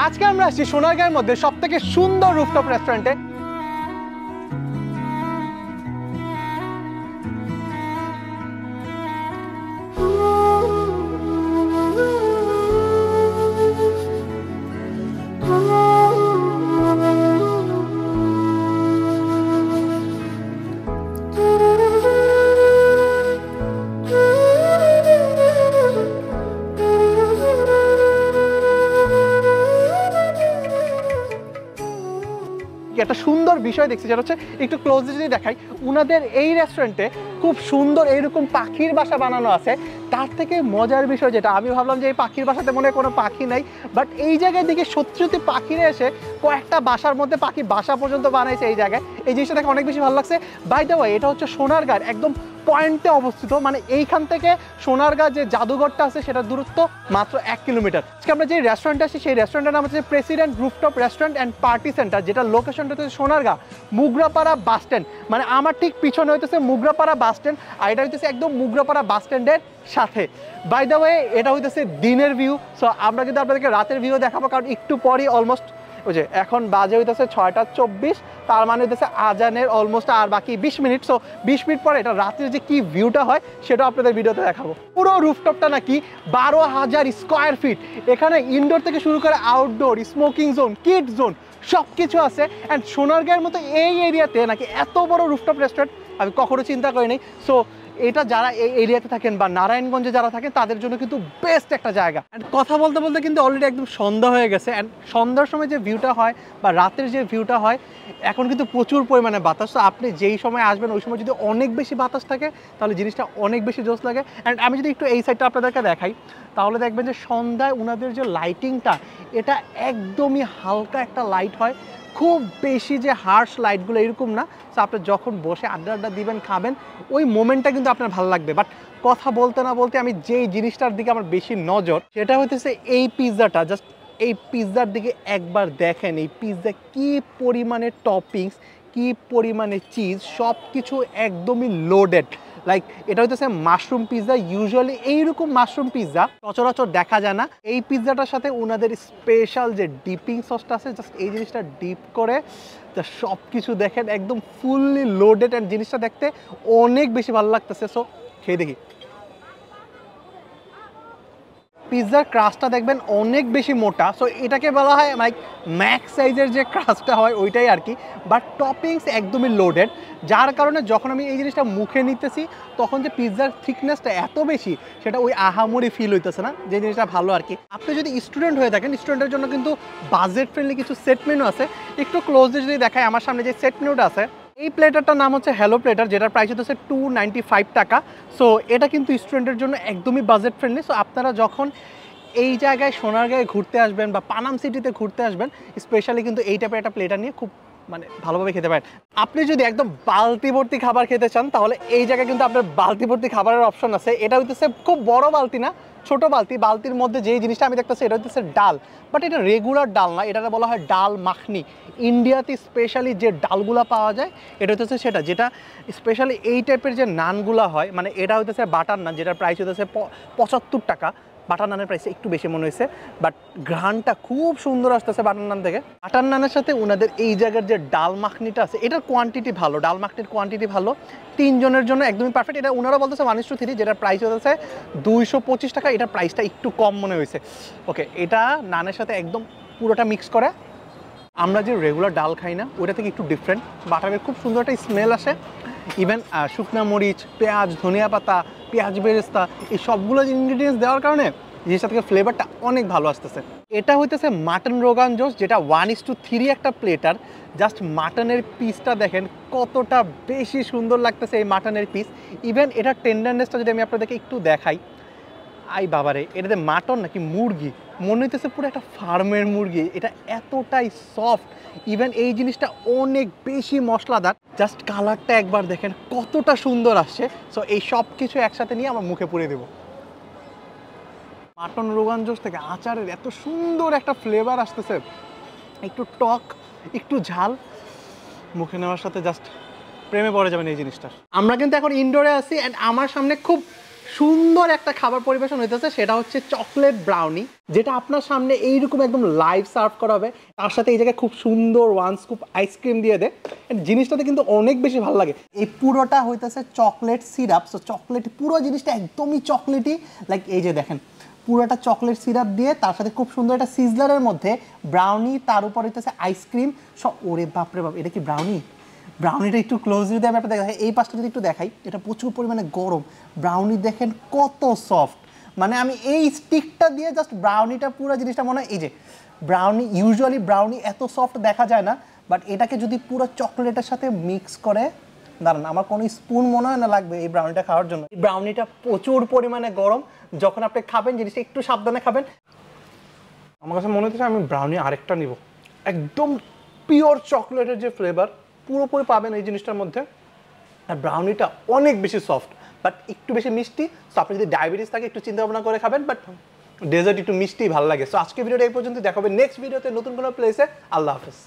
আজকে আমরা আসছি সোনারগাঁয়ের মধ্যে সবথেকে সুন্দর রুফটপ রেস্টুরেন্টে। একটা সুন্দর বিষয় দেখছি যেটা হচ্ছে একটু ক্লোজলি যদি দেখাই, উনাদের এই রেস্টুরেন্টে খুব সুন্দর এইরকম পাখির বাসা বানানো আছে। তার থেকে মজার বিষয় যেটা, আমি ভাবলাম যে এই পাখির বাসাতে মনে হয় কোনো পাখি নাই, বাট এই জায়গায় দিকে সত্যি সত্যি পাখিরা এসে কয়েকটা বাসার মধ্যে পাখি বাসা পর্যন্ত বানাইছে এই জায়গায়। এই জিনিসটা দেখে অনেক বেশি ভালো লাগছে। বাই দ্য ওয়ে, এটা হচ্ছে সোনারগাঁর একদম পয়েন্টে অবস্থিত, মানে এইখান থেকে সোনারগাঁ যে জাদুঘরটা আছে সেটার দূরত্ব মাত্র 1 কিলোমিটার। আজকে আমরা যে রেস্টুরেন্টে আসি সেই রেস্টুরেন্টের নাম হচ্ছে president rooftop restaurant and party centre, যেটা লোকেশনটা হচ্ছে সোনারগাঁ মুগরাপাড়া বাস স্ট্যান্ড। মানে আমার ঠিক পিছনে হইতেছে মুগরাপাড়া বাস স্ট্যান্ড, আর এটা হইতেছে একদম মুগরাপাড়া বাস স্ট্যান্ডের সাথে। বাই দ্য ওয়ে, এটা হইতেছে দিনের ভিউ। সো আমরা কিন্তু আপনাদেরকে রাতের ভিউ দেখাবো, কারণ একটু পরই অলমোস্ট ওই যে এখন বাজে হইতেছে 6টা 24, তার মানে হইতেছে আজানের অলমোস্ট আর বাকি 20 মিনিট। সো 20 মিনিট পরে এটা রাতের যে কি ভিউটা হয় সেটা আপনাদের ভিডিওতে দেখাবো। পুরো রুফটপটা নাকি 12,000 স্কোয়ার ফিট। এখানে ইনডোর থেকে শুরু করে outdoor, smoking zone, kid zone সব কিছু আছে। অ্যান্ড সোনারগাঁয়ের মতো এই এরিয়াতে নাকি এত বড় রুফটপ রেস্টুরেন্ট আমি কখনো চিন্তা করিনি। সো এটা যারা এই এরিয়াতে থাকেন বা নারায়ণগঞ্জে যারা থাকেন তাদের জন্য কিন্তু বেস্ট একটা জায়গা। অ্যান্ড কথা বলতে বলতে কিন্তু অলরেডি একদম সন্ধ্যা হয়ে গেছে। অ্যান্ড সন্ধ্যার সময় যে ভিউটা হয় বা রাতের যে ভিউটা হয়, এখন কিন্তু প্রচুর পরিমাণে বাতাস। তো আপনি যেই সময় আসবেন ওই সময় যদি অনেক বেশি বাতাস থাকে তাহলে জিনিসটা অনেক বেশি জোশ লাগে। অ্যান্ড আমি যদি একটু এই সাইডটা আপনাদেরকে দেখাই তাহলে দেখবেন যে সন্ধ্যায় ওনাদের যে লাইটিংটা, এটা একদমই হালকা একটা লাইট হয়, খুব বেশি যে হার্শ লাইটগুলো এরকম না। সো আপনি যখন বসে আড্ডা দিবেন, খাবেন, ওই মোমেন্টটা কিন্তু আপনার ভালো লাগবে। বাট কথা বলতে না বলতে আমি যেই জিনিসটার দিকে আমার বেশি নজর, সেটা হইতেছে এই পিৎজাটা। জাস্ট এই পিৎজার দিকে একবার দেখেন, এই পিৎজা কি পরিমাণে টপিংস, কি পরিমাণে চিজ, সব কিছু একদমই লোডেড। লাইক এটা হইতেছে মাশরুম পিৎজা। ইউজুয়ালি এইরকম মাশরুম পিৎজা সচরাচর দেখা যায় না। এই পিৎজাটার সাথে ওনাদের স্পেশাল যে ডিপিং সসটা আছে, জাস্ট এই জিনিসটা ডিপ করে সব কিছু দেখেন একদম ফুললি লোডেড। অ্যান্ড জিনিসটা দেখতে অনেক বেশি ভালো লাগতেছে। সো খেয়ে দেখি। পিৎজার ক্রাস্টটা দেখবেন অনেক বেশি মোটা। সো এটাকে বলা হয় লাইক ম্যাক্স সাইজের যে ক্রাস্টটা হয় ওইটাই আর কি। বাট টপিংস একদমই লোডেড, যার কারণে যখন আমি এই জিনিসটা মুখে নিতেছি তখন যে পিৎজার থিকনেসটা এত বেশি সেটা ওই আহামরি ফিল হইতেছে না, যে জিনিসটা ভালো আর কি। আপনি যদি স্টুডেন্ট হয়ে থাকেন, স্টুডেন্টের জন্য কিন্তু বাজেট ফ্রেন্ডলি কিছু সেট মেনু আছে। একটু ক্লোজলি যদি দেখায়, আমার সামনে যে সেট মেনুটা আছে, এই প্লেটারটার নাম হচ্ছে হ্যালো প্লেটার, যেটার প্রাইস হচ্ছে 295 টাকা। সো এটা কিন্তু স্টুডেন্টের জন্য একদমই বাজেট ফ্রেন্ডলি। সো আপনারা যখন এই জায়গায় সোনারগাঁয়ে ঘুরতে আসবেন বা পানাম সিটিতে ঘুরতে আসবেন, স্পেশালি কিন্তু এই টাইপের একটা প্লেটার নিয়ে খুব মানে ভালোভাবে খেতে পারেন। আপনি যদি একদম বালতি ভর্তি খাবার খেতে চান তাহলে এই জায়গায় কিন্তু আপনার বালতি ভর্তি খাবারের অপশন আছে। এটা হইতেছে খুব বড় বালতি না, ছোট বালতি। বালতির মধ্যে যেই জিনিসটা আমি দেখতেছি এটা হচ্ছে ডাল, বাট এটা রেগুলার ডাল না, এটাকে বলা হয় ডাল মাখনি। ইন্ডিয়াতে স্পেশালি যে ডালগুলা পাওয়া যায় এটা হচ্ছে সেটা, যেটা স্পেশালি এই টাইপের যে নানগুলা হয়, মানে এটা হইতেছে বাটার নান, যেটার প্রাইস হইতেছে 75 টাকা। বাটার নানের প্রাইসে একটু বেশি মনে হয়েছে, বাট ঘ্রাণটা খুব সুন্দর আসতেছে বাটার নান থেকে। বাটার নানের সাথে ওনাদের এই জায়গার যে ডাল মাখনিটা আছে এটার কোয়ান্টিটি ভালো, ডাল মাখনির কোয়ান্টিটি ভালো, 3 জনের জন্য একদমই পারফেক্ট। এটা ওনারা বলতেছে 1:3, যেটার প্রাইস হচ্ছে 225 টাকা। এটার প্রাইসটা একটু কম মনে হয়েছে। ওকে, এটা নানের সাথে একদম পুরোটা মিক্স করে। আমরা যে রেগুলার ডাল খাই না ওটা থেকে একটু ডিফারেন্ট। বাটারের খুব সুন্দর একটা স্মেল আসে। ইভেন শুকনা মরিচ, পেঁয়াজ, ধনিয়া পাতা, পেঁয়াজ বেরেস্তা, এই সবগুলো ইনগ্রিডিয়েন্টস দেওয়ার কারণে জিনিসটা থেকে ফ্লেভারটা অনেক ভালো আসতেছে। এটা হইতেছে মাটন রোগান জোশ, যেটা 1:3 একটা প্লেটার। জাস্ট মাটনের পিসটা দেখেন কতটা বেশি সুন্দর লাগতেছে এই মাটনের পিস। ইভেন এটা টেন্ডারনেসটা যদি আমি আপনাদেরকে একটু দেখাই, আই বাবারে, এটাতে মাটন নাকি মুরগি মনে হইতেছে পুরো একটা ফার্মের মুরগি। এটা এতটাই সফট। ইভেন এই জিনিসটা অনেক বেশি মশলাদার। জাস্ট কালারটা একবার দেখেন কতটা সুন্দর আসছে। সো এই সব কিছু একসাথে নিয়ে আমার মুখে পুড়ে দেবো। মাটন রোগান জোশ থেকে আচারের এত সুন্দর একটা ফ্লেভার আসতেছে, একটু টক, একটু ঝাল, মুখে নেওয়ার সাথে জাস্ট প্রেমে পড়ে যাবেন এই জিনিসটা। আমরা কিন্তু এখন ইনডোরে আছি, অ্যান্ড আমার সামনে খুব সুন্দর একটা খাবার পরিবেশন হইতেছে, সেটা হচ্ছে চকলেট ব্রাউনি, যেটা আপনার সামনে এইরকম একদম লাইভ সার্ভ করা হবে। তার সাথে এই জায়গায় খুব সুন্দর 1 স্কুপ আইসক্রিম দিয়ে দেয়। জিনিসটাতে কিন্তু অনেক বেশি ভালো লাগে। এই পুরোটা হইতেছে চকলেট সিরাপ, সো চকলেট পুরো জিনিসটা একদমই চকলেটই। লাইক এই যে দেখেন পুরোটা চকলেট সিরাপ দিয়ে, তার সাথে খুব সুন্দর একটা সিজলারের মধ্যে ব্রাউনি, তার উপর হইতেছে আইসক্রিম। সব ওরে বাপরে বাপ, এটা কি ব্রাউনি? ব্রাউনিটা একটু ক্লোজ যদি আমি আপনাদের দেখাই, এই পাশটা যদি একটু দেখাই, এটা প্রচুর পরিমাণে গরম। ব্রাউনি দেখেন কত সফট, মানে আমি এই স্টিকটা দিয়ে জাস্ট ব্রাউনিটা পুরো জিনিসটা মনে হয়, এই যে ব্রাউনি, ইউজুয়ালি ব্রাউনি এত সফট দেখা যায় না, বাট এটাকে যদি পুরো চকলেটের সাথে মিক্স করে, দাঁড়ান আমার কোনো স্পুন মনে হয় না লাগবে এই ব্রাউনিটা খাওয়ার জন্য। এই ব্রাউনিটা প্রচুর পরিমাণে গরম, যখন আপনি খাবেন জিনিসটা একটু সাবধানে খাবেন। আমার কাছে মনে হচ্ছে আমি ব্রাউনি আরেকটা নিব, একদম পিওর চকলেটের যে ফ্লেভার পুরোপুরি পাবেন এই জিনিসটার মধ্যে। আর ব্রাউনিটা অনেক বেশি সফট, বাট একটু বেশি মিষ্টি। সো আপনি যদি ডায়াবেটিস থাকে একটু চিন্তা ভাবনা করে খাবেন, বাট ডেজার্ট একটু মিষ্টি ভালো লাগে। সো আজকে ভিডিওটা এই পর্যন্ত, দেখাবে নেক্সট ভিডিওতে নতুন কোনো প্লেসে। আল্লাহ হাফেজ।